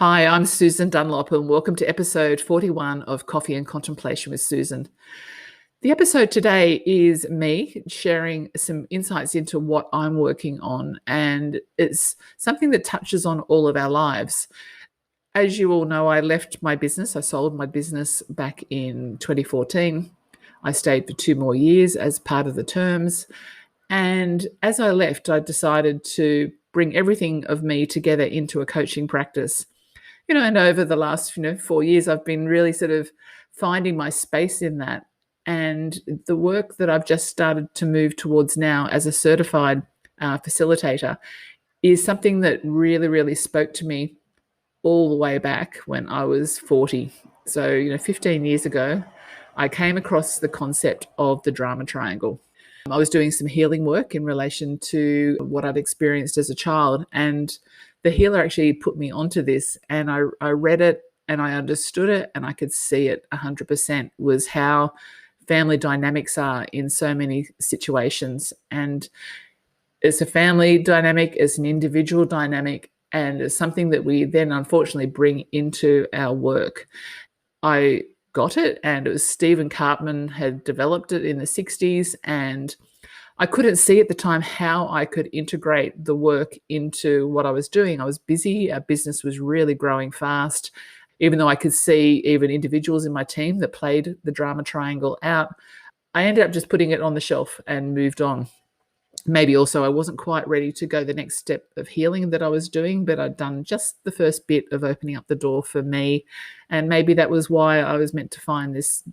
Hi, I'm Susan Dunlop, and welcome to episode 41 of Coffee and Contemplation with Susan. The episode today is me sharing some insights into what I'm working on, and it's something that touches on all of our lives. As you all know, I left my business. I sold my business back in 2014. I stayed for 2 more years as part of the terms. And as I left, I decided to bring everything of me together into a coaching practice. And over the last, 4 years, I've been really sort of finding my space in that. And the work that I've just started to move towards now as a certified facilitator is something that really, really spoke to me all the way back when I was 40. So, 15 years ago, I came across the concept of the drama triangle. I was doing some healing work in relation to what I'd experienced as a child, and the healer actually put me onto this, and I read it and I understood it and I could see it 100% was how family dynamics are in so many situations. And it's a family dynamic, it's an individual dynamic, and it's something that we then unfortunately bring into our work. I got it, and it was Steven Karpman had developed it in the 60s, and I couldn't see at the time how I could integrate the work into what I was doing. I was busy. Our business was really growing fast. Even though I could see even individuals in my team that played the drama triangle out, I ended up just putting it on the shelf and moved on. Maybe also I wasn't quite ready to go the next step of healing that I was doing, but I'd done just the first bit of opening up the door for me. And maybe that was why I was meant to find this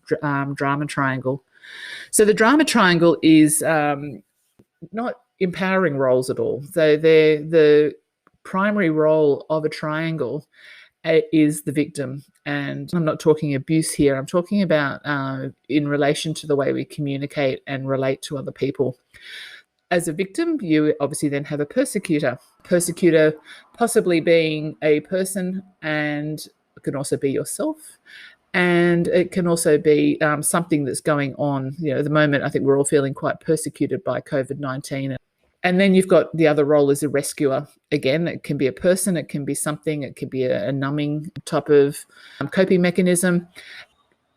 drama triangle. So the drama triangle is not empowering roles at all. So the primary role of a triangle is the victim. And I'm not talking abuse here. I'm talking about in relation to the way we communicate and relate to other people. As a victim, you obviously then have a persecutor. Persecutor possibly being a person, and it can also be yourself. And it can also be something that's going on. At the moment, I think we're all feeling quite persecuted by COVID-19. And then you've got the other role as a rescuer. Again, it can be a person, it can be something, it could be a numbing type of coping mechanism.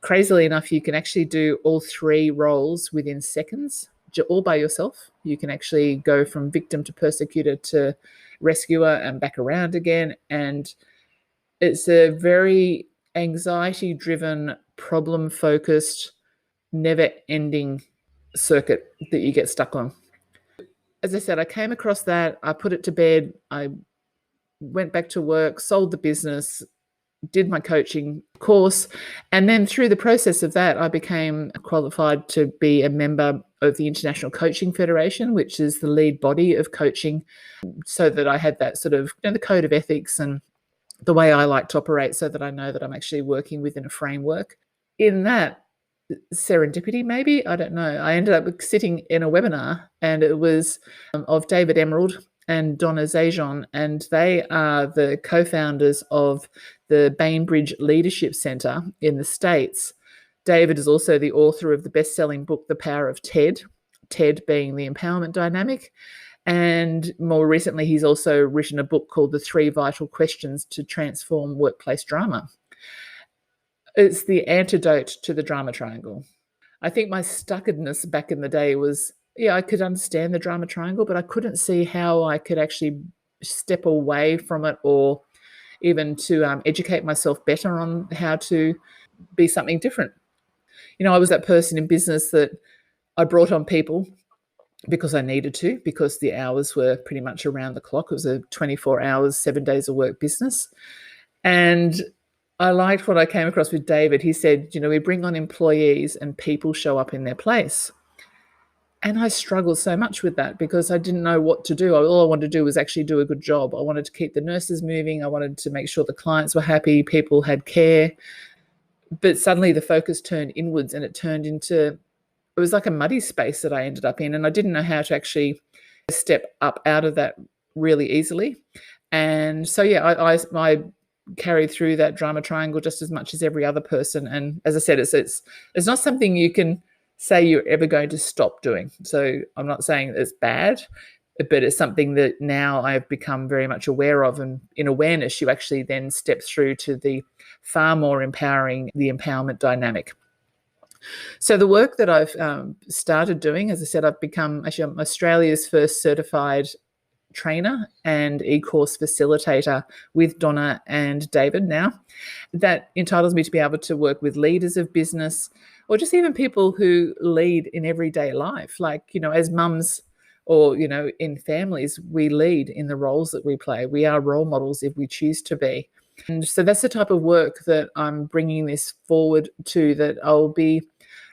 Crazily enough, you can actually do all 3 roles within seconds, all by yourself. You can actually go from victim to persecutor to rescuer and back around again. And it's a very anxiety-driven, problem-focused, never-ending circuit that you get stuck on. As I said, I came across that, I put it to bed, I went back to work, sold the business, did my coaching course, and then through the process of that, I became qualified to be a member of the International Coaching Federation, which is the lead body of coaching, so that I had that sort of, the code of ethics and the way I like to operate, so that I know that I'm actually working within a framework. In that serendipity, maybe, I don't know, I ended up sitting in a webinar, and it was of David Emerald and Donna Zajonc, and they are the co-founders of the Bainbridge Leadership Center in the States. David is also the author of the best-selling book, The Power of TED, TED being the empowerment dynamic. And more recently, he's also written a book called The 3 Vital Questions to Transform Workplace Drama. It's the antidote to the drama triangle. I think my stuckedness back in the day was, I could understand the drama triangle, but I couldn't see how I could actually step away from it, or even to educate myself better on how to be something different. I was that person in business that I brought on people because I needed to, because the hours were pretty much around the clock. It was a 24 hours, 7 days of work business. And I liked what I came across with David. He said, we bring on employees and people show up in their place. And I struggled so much with that because I didn't know what to do. All I wanted to do was actually do a good job. I wanted to keep the nurses moving. I wanted to make sure the clients were happy, people had care. But suddenly the focus turned inwards, and it turned into, it was like a muddy space that I ended up in. And I didn't know how to actually step up out of that really easily. And so, I carried through that drama triangle just as much as every other person. And as I said, it's not something you can say you're ever going to stop doing. So I'm not saying it's bad, but it's something that now I've become very much aware of. And in awareness, you actually then step through to the far more empowering, the empowerment dynamic. So the work that I've started doing, as I said, I'm Australia's first certified trainer and e-course facilitator with Donna and David now. That entitles me to be able to work with leaders of business or just even people who lead in everyday life. Like, as mums or, in families, we lead in the roles that we play. We are role models if we choose to be. And so that's the type of work that I'm bringing this forward to, that I'll be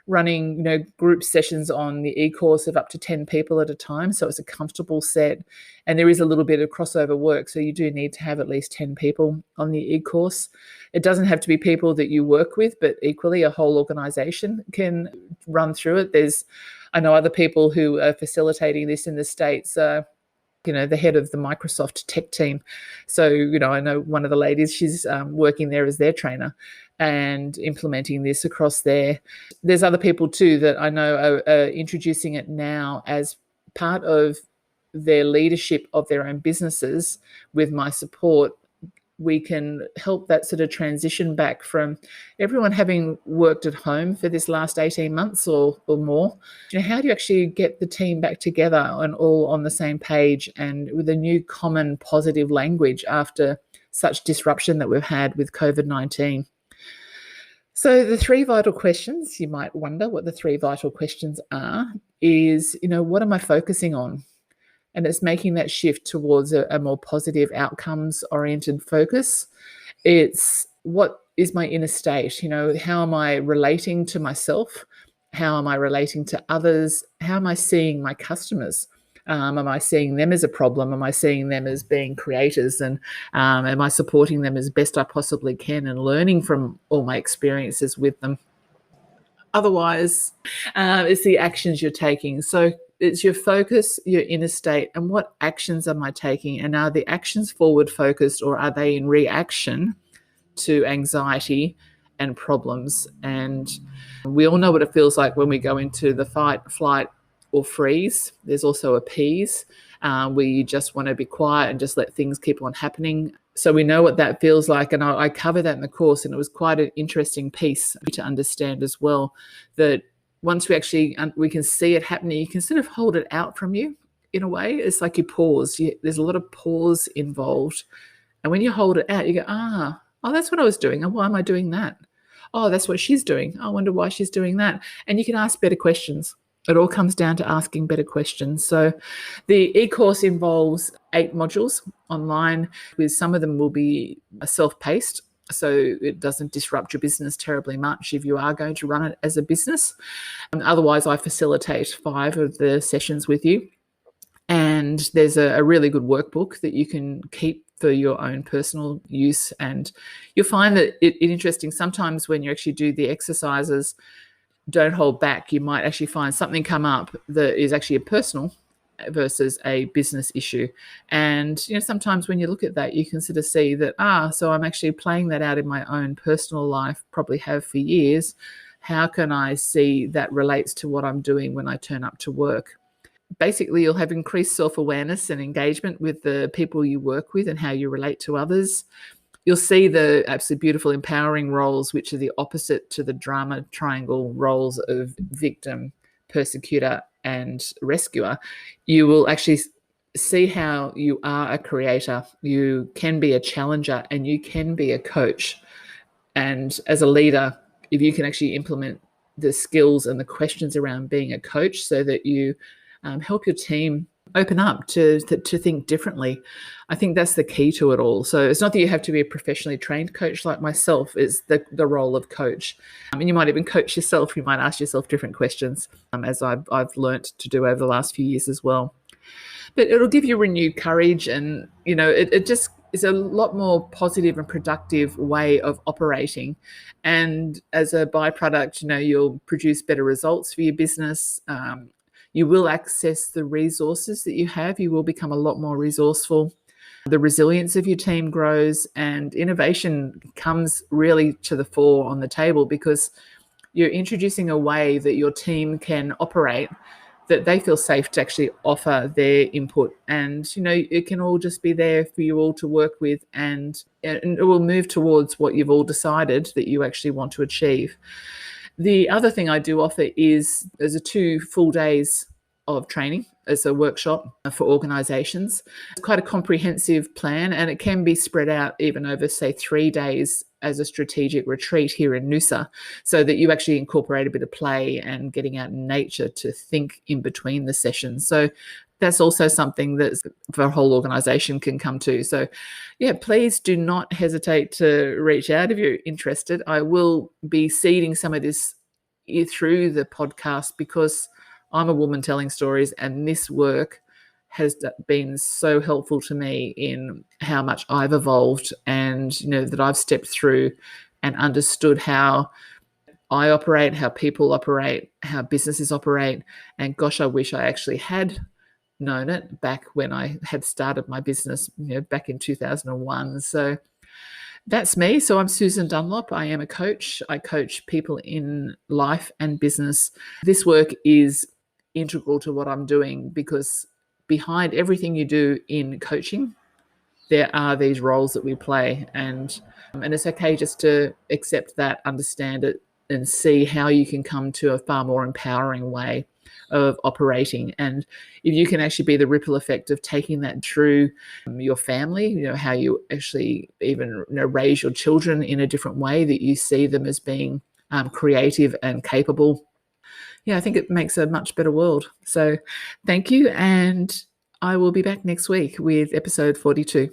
running, group sessions on the e-course of up to 10 people at a time. So it's a comfortable set, and there is a little bit of crossover work. So you do need to have at least 10 people on the e-course. It doesn't have to be people that you work with, but equally a whole organization can run through it. I know other people who are facilitating this in the States, the head of the Microsoft tech team. So, I know one of the ladies, she's working there as their trainer and implementing this across there. There's other people too that I know are introducing it now as part of their leadership of their own businesses. With my support, we can help that sort of transition back from everyone having worked at home for this last 18 months or more. How do you actually get the team back together and all on the same page and with a new common positive language after such disruption that we've had with COVID-19? So the three vital questions, you might wonder what the three vital questions are, is, what am I focusing on? And it's making that shift towards a more positive outcomes-oriented focus. It's what is my inner state? How am I relating to myself? How am I relating to others? How am I seeing my customers? Am I seeing them as a problem? Am I seeing them as being creators? And am I supporting them as best I possibly can and learning from all my experiences with them? Otherwise, it's the actions you're taking. So it's your focus, your inner state, and what actions am I taking? And are the actions forward focused, or are they in reaction to anxiety and problems? And we all know what it feels like when we go into the fight, flight, or freeze. There's also appease, where you just want to be quiet and just let things keep on happening. So we know what that feels like, and I cover that in the course, and it was quite an interesting piece to understand as well, that once we can see it happening, you can sort of hold it out from you in a way. It's like you pause. There's a lot of pause involved. And when you hold it out, you go, oh, that's what I was doing. And why am I doing that? Oh, that's what she's doing. I wonder why she's doing that. And you can ask better questions. It all comes down to asking better questions. So the e-course involves 8 modules online, with some of them will be self-paced, so it doesn't disrupt your business terribly much if you are going to run it as a business. Otherwise, I facilitate 5 of the sessions with you. And there's a really good workbook that you can keep for your own personal use. And you'll find that it's interesting. Sometimes when you actually do the exercises, don't hold back. You might actually find something come up that is actually a personal versus a business issue. And, sometimes when you look at that, you can sort of see that, so I'm actually playing that out in my own personal life, probably have for years. How can I see that relates to what I'm doing when I turn up to work? Basically, you'll have increased self-awareness and engagement with the people you work with and how you relate to others. You'll see the absolutely beautiful empowering roles, which are the opposite to the drama triangle roles of victim, persecutor, and rescuer. You will actually see how you are a creator, you can be a challenger, and you can be a coach. And as a leader, if you can actually implement the skills and the questions around being a coach so that you help your team open up to think differently, I think that's the key to it all. So it's not that you have to be a professionally trained coach like myself. It's the role of coach. And you might even coach yourself. You might ask yourself different questions, as I've learnt to do over the last few years as well. But it'll give you renewed courage, and it just is a lot more positive and productive way of operating. And as a byproduct, you'll produce better results for your business. You will access the resources that you have. You will become a lot more resourceful. The resilience of your team grows, and innovation comes really to the fore on the table, because you're introducing a way that your team can operate that they feel safe to actually offer their input. And, it can all just be there for you all to work with, and it will move towards what you've all decided that you actually want to achieve. The other thing I do offer is there's a 2 full days of training as a workshop for organisations. It's quite a comprehensive plan, and it can be spread out even over, say, 3 days as a strategic retreat here in Noosa, so that you actually incorporate a bit of play and getting out in nature to think in between the sessions. So that's also something that for a whole organisation can come to. So yeah, please do not hesitate to reach out if you're interested. I will be seeding some of this through the podcast, because I'm a woman telling stories, and this work has been so helpful to me in how much I've evolved, and that I've stepped through and understood how I operate, how people operate, how businesses operate. And gosh, I wish I actually had known it back when I had started my business, back in 2001. So that's me. So I'm Susan Dunlop. I am a coach. I coach people in life and business. This work is integral to what I'm doing, because behind everything you do in coaching, there are these roles that we play, and it's okay just to accept that, understand it, and see how you can come to a far more empowering way of operating. And if you can actually be the ripple effect of taking that through your family, how you actually even raise your children in a different way, that you see them as being creative and capable. Yeah, I think it makes a much better world. So thank you. And I will be back next week with episode 42.